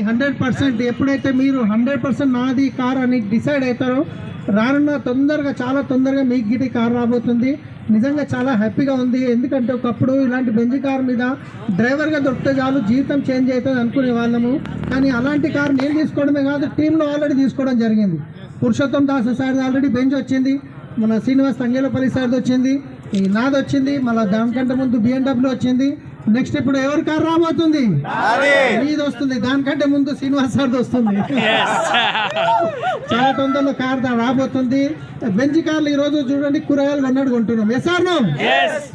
100% ఎప్పుడైతే మీరు 100% నాది కార్ అని డిసైడ్ అవుతారో రానున్న చాలా తొందరగా మీకు గిటి కార్ రాబోతుంది. నిజంగా చాలా హ్యాపీగా ఉంది. ఎందుకంటే ఒకప్పుడు ఇలాంటి బెంజ్ కార్ మీద డ్రైవర్గా దొరికితే చాలు జీవితం చేంజ్ అవుతుంది అనుకునే వాళ్ళము. కానీ అలాంటి కార్ నేను తీసుకోవడమే కాదు, టీంలో ఆల్రెడీ తీసుకోవడం జరిగింది. పురుషోత్తం దాస్ సార్ది ఆల్రెడీ బెంజ్ వచ్చింది, మన శ్రీనివాస్ తంగేలపల్లి సార్ది వచ్చింది, ఈ నాది వచ్చింది, మళ్ళీ దానికంటే ముందు BMW వచ్చింది. నెక్స్ట్ ఇప్పుడు ఎవరి కార్ రాబోతుంది? మీది వస్తుంది. దానికంటే ముందు శ్రీనివాస్ సార్ది వస్తుంది. చాలా తొందరలో కార్ రాబోతుంది. బెంజ్ కార్లు ఈ రోజు చూడండి కూరగాయలు కొన్నాడు కొంటున్నాం.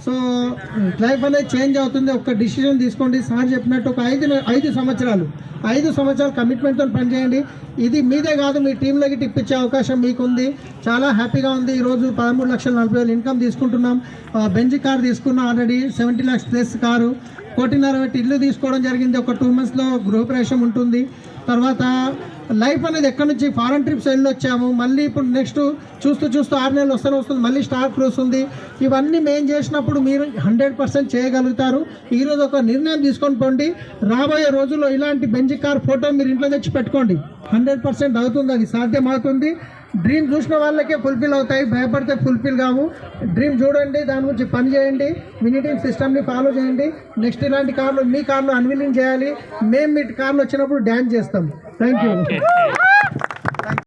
సో లైఫ్ అనేది చేంజ్ అవుతుంది. ఒక డిసిజన్ తీసుకోండి. సార్ చెప్పినట్టు ఒక 5 సంవత్సరాలు కమిట్మెంట్తో పనిచేయండి. ఇది మీదే కాదు, మీ టీంలోకి టిప్పించే అవకాశం మీకుంది. చాలా హ్యాపీగా ఉంది. ఈరోజు 13,40,000 ఇన్కమ్ తీసుకుంటున్నాం. బెంజ్ కార్ తీసుకున్నాం ఆల్రెడీ, 70 lakhs ప్లస్ కారు, 1.5 కోటి ఇల్లు తీసుకోవడం జరిగింది. ఒక 2 monthsలో గృహప్రవేశం ఉంటుంది. తర్వాత లైఫ్ అనేది ఎక్కడి నుంచి ఫారెన్ ట్రిప్స్ వెళ్ళి వచ్చాము. మళ్ళీ ఇప్పుడు నెక్స్ట్ చూస్తూ 6 నెలలు వస్తుంది, మళ్ళీ స్టార్ క్రూస్ ఉంది. ఇవన్నీ మేము చేసినప్పుడు మీరు 100% చేయగలుగుతారు. ఈరోజు ఒక నిర్ణయం తీసుకొని పోండి. రాబోయే రోజుల్లో ఇలాంటి బెంజ్ కార్ ఫోటో మీరు ఇంట్లో తెచ్చి పెట్టుకోండి. 100% అవుతుంది, అది సాధ్యమవుతుంది. డ్రీమ్ చూసిన వాళ్ళకే ఫుల్ఫిల్ అవుతాయి, భయపడితే ఫుల్ఫిల్ కావు. డ్రీమ్ చూడండి, దాని గురించి పని చేయండి, వినిటింగ్ సిస్టమ్ని ఫాలో చేయండి. నెక్స్ట్ ఇలాంటి కార్లు మీ కార్లు అన్వీలింగ్ చేయాలి. మేము మీ కార్లు వచ్చినప్పుడు డ్యాన్స్ చేస్తాం. Thank you.